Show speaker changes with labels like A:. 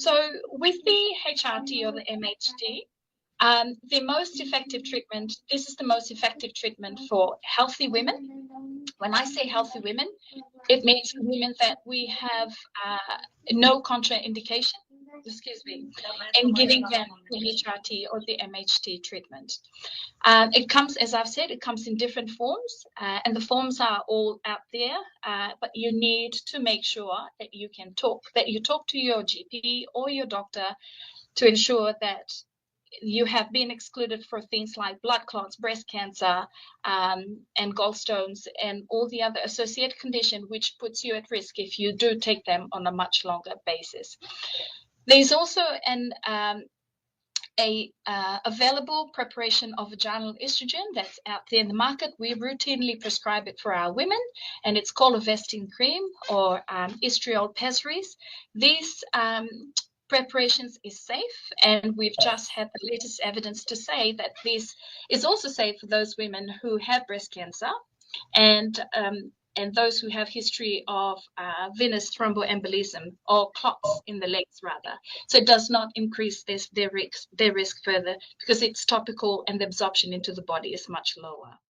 A: So with the HRT or the MHT, the most effective treatment, this is the most effective treatment for healthy women. When I say healthy women, it means women that we have no contraindication, in giving them the HRT or the MHT treatment. It comes, as I've said, it comes in different forms, and the forms are all out there, but you need to make sure that you talk to your GP or your doctor to ensure that you have been excluded for things like blood clots, breast cancer, and gallstones, and all the other associated conditions, which puts you at risk if you do take them on a much longer basis. There's also an available preparation of vaginal estrogen that's out there in the market. We routinely prescribe it for our women, and it's called a vesting cream or estriol pessaries. These preparations is safe, and we've just had the latest evidence to say that this is also safe for those women who have breast cancer and those who have history of venous thromboembolism or clots in the legs, rather. So it does not increase their risk further because it's topical and the absorption into the body is much lower.